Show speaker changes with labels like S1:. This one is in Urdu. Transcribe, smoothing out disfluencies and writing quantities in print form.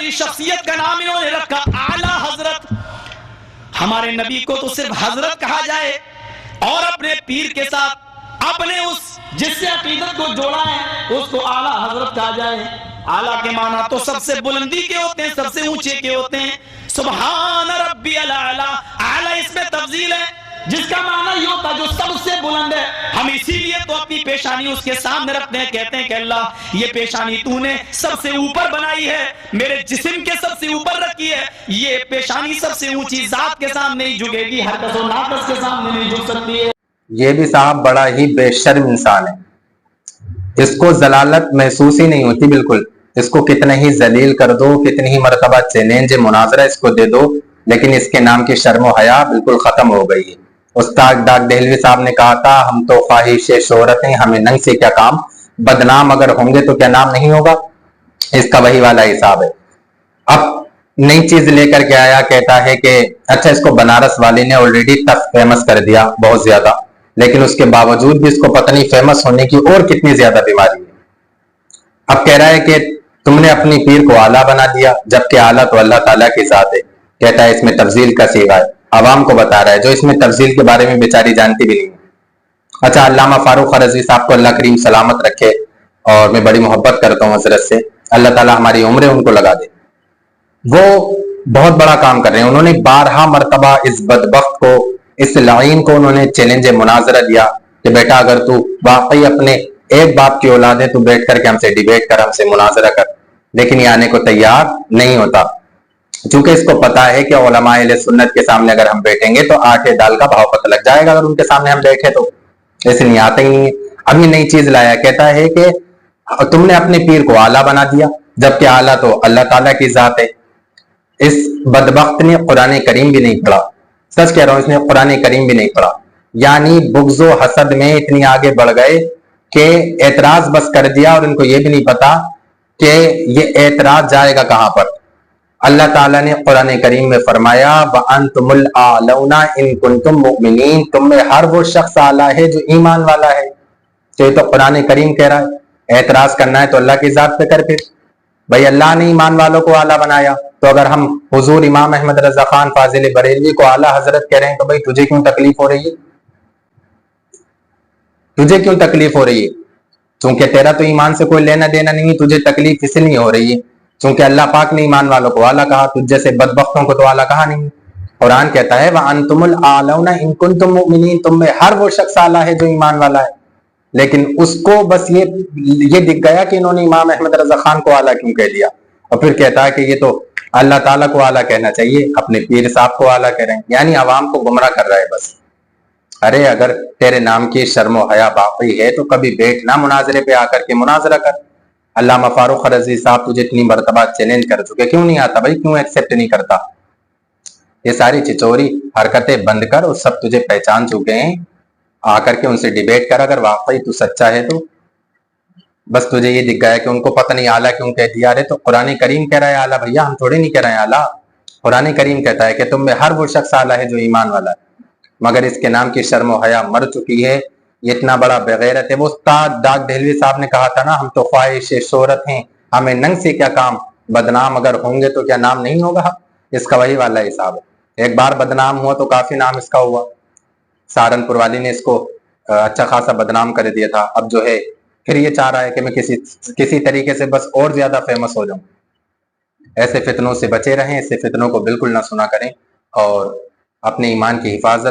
S1: ہماری شخصیت کا نام انہوں نے رکھا اعلی حضرت. ہمارے نبی کو تو صرف حضرت کہا جائے اور اپنے پیر کے ساتھ اپنے اس جس سے عقیدت کو جوڑا ہے اس کو اعلی حضرت کہا جائے. اعلیٰ کے معنی تو سب سے بلندی کے ہوتے ہیں, سب سے اونچے کے ہوتے ہیں. سبحان ربی الاعلیٰ, اعلیٰ اس میں تفضیل ہے جس کا معنی یہ ہوتا ہے جو سب سے بلند ہے. ہم اسی لیے تو اپنی پیشانی اس کے سامنے رکھتے ہیں, کہتے ہیں کہ اللہ یہ پیشانی تو نے سب سے اوپر بنائی ہے, میرے جسم کے سب سے اوپر رکھی ہے. یہ پیشانی سب سے اونچی ذات کے سامنے ہی جھکے گی, ہر کس و ناقص کے سامنے نہیں جھک سکتی ہے.
S2: یہ بھی صاحب بڑا ہی بے شرم انسان ہے, اس کو ذلالت محسوس ہی نہیں ہوتی بالکل. اس کو کتنے ہی ذلیل کر دو, کتنی ہی مرتبہ چیلنج مناظرہ اس کو دے دو, لیکن اس کے نام کی شرم و حیا بالکل ختم ہو گئی ہے. استاد ڈاک دہلوی صاحب نے کہا تھا ہم تو خواہش شہرت ہیں, ہمیں ننگ سے کیا کام, بدنام اگر ہوں گے تو کیا نام نہیں ہوگا. اس کا وہی والا حساب ہے. اب نئی چیز لے کر کے آیا, کہتا ہے کہ اچھا اس کو بنارس والے نے آلریڈی فیمس کر دیا بہت زیادہ, لیکن اس کے باوجود بھی اس کو پتہ نہیں فیمس ہونے کی اور کتنی زیادہ بیماری ہے. اب کہہ رہا ہے کہ تم نے اپنی پیر کو اعلیٰ بنا دیا, جبکہ اعلیٰ تو اللہ تعالیٰ کی ذات ہے. کہتا ہے اس میں تفضیل کا سیغہ ہے, عوام کو بتا رہا ہے جو اس میں تفضیل کے بارے میں بیچاری جانتی بھی نہیں. اچھا علامہ فاروق رضوی صاحب کو اللہ کریم سلامت رکھے, اور میں بڑی محبت کرتا ہوں حضرت سے, اللہ تعالیٰ ہماری عمریں ان کو لگا دے. وہ بہت بڑا کام کر رہے ہیں. انہوں نے 12 مرتبہ اس بدبخت کو, اس لعین کو انہوں نے چیلنج مناظرہ دیا کہ بیٹا اگر تو واقعی اپنے ایک باپ کی اولاد ہے تو بیٹھ کر کے ہم سے ڈیبیٹ کر, ہم سے مناظرہ کر. لیکن یہ آنے کو تیار نہیں ہوتا, چونکہ اس کو پتا ہے کہ علماء اہل سنت کے سامنے اگر ہم بیٹھیں گے تو آٹے دال کا بھاؤ پتہ لگ جائے گا. اگر ان کے سامنے ہم بیٹھے تو ایسے نہیں آتے ہی نہیں. اب یہ نئی چیز لایا, کہتا ہے کہ تم نے اپنے پیر کو اعلیٰ بنا دیا, جبکہ اعلیٰ تو اللہ تعالیٰ کی ذات ہے. اس بدبخت نے قرآن کریم بھی نہیں پڑھا, سچ کہہ رہا ہوں, اس نے قرآن کریم بھی نہیں پڑھا. یعنی بغض و حسد میں اتنی آگے بڑھ گئے کہ اعتراض بس کر دیا, اور ان کو یہ بھی نہیں پتا کہ یہ اعتراض جائے گا کہاں پر. اللہ تعالیٰ نے قرآن کریم میں فرمایا وَأَنْتُمُ الْأَعْلَوْنَ إِن كُنْتُم مُؤْمِنِينَ, تم میں ہر وہ شخص اعلیٰ ہے جو ایمان والا ہے. تو یہ تو قرآن کریم کہہ رہا ہے, اعتراض کرنا ہے تو اللہ کی ذات پہ کر. پھر بھائی اللہ نے ایمان والوں کو اعلیٰ بنایا, تو اگر ہم حضور امام احمد رضا خان فاضل بریلوی کو اعلیٰ حضرت کہہ رہے ہیں تو بھائی تجھے کیوں تکلیف ہو رہی ہے, تجھے کیوں تکلیف ہو رہی ہے؟ چونکہ تیرا تو ایمان سے کوئی لینا دینا نہیں, تجھے تکلیف اس لیے ہو رہی ہے چونکہ اللہ پاک نے ایمان والوں کو اعلیٰ کہا, تجھ جیسے بدبختوں کو تو اعلیٰ کہا نہیں. قرآن کہتا ہے وَأَنْتُمُ الْأَعْلَوْنَ إِن كُنْتُم مُؤْمِنِينَ, تم میں ہر وہ شخص اعلیٰ ہے جو ایمان والا ہے. لیکن اس کو بس یہ دکھ گیا کہ انہوں نے امام احمد رضا خان کو اعلیٰ کیوں کہہ دیا, اور پھر کہتا ہے کہ یہ تو اللہ تعالیٰ کو اعلیٰ کہنا چاہیے, اپنے پیر صاحب کو اعلیٰ کہہ رہے ہیں. یعنی عوام کو گمراہ کر رہا ہے بس. ارے اگر تیرے نام کی شرم و حیا باقی ہے تو کبھی بیٹھ نہ مناظرے پہ آ کر کے مناظرہ کر. علامہ فاروق رضوی صاحب تجھے اتنی مرتبہ چیلنج کر چکے, کیوں نہیں آتا بھائی, کیوں ایکسپٹ نہیں کرتا؟ یہ ساری چچوری حرکتیں بند کر, اور سب تجھے پہچان چکے ہیں, آ کر کے ان سے ڈیبیٹ کر. اگر واقعی تو سچا ہے تو بس تجھے یہ دکھ گیا کہ ان کو پتہ نہیں اعلیٰ کیوں کہہ دیا. ارے تو قرآن کریم کہہ رہا ہے اعلیٰ, بھیا ہم تھوڑے نہیں کہہ رہے ہیں اعلیٰ. قرآن کریم کہتا ہے کہ تم میں ہر وہ شخص اعلیٰ ہے جو ایمان والا ہے, مگر اس کے نام کی شرم و حیا مر چکی ہے. یہ اتنا بڑا بغیرت ہے. وہ استاد ڈاک دہلوی صاحب نے کہا تھا نا ہم تو خواہش شہرت ہیں, ہمیں ننگ سے کیا کام, بدنام اگر ہوں گے تو کیا نام نہیں ہوگا. اس کا وہی والا حساب ہے. ایک بار بدنام ہوا تو کافی نام اس کا ہوا. سہارنپور والی نے اس کو اچھا خاصا بدنام کر دیا تھا. اب جو ہے پھر یہ چاہ رہا ہے کہ میں کسی طریقے سے بس اور زیادہ فیمس ہو جاؤں. ایسے فتنوں سے بچے رہیں, ایسے فتنوں کو بالکل نہ سنا کریں, اور اپنے ایمان کی حفاظت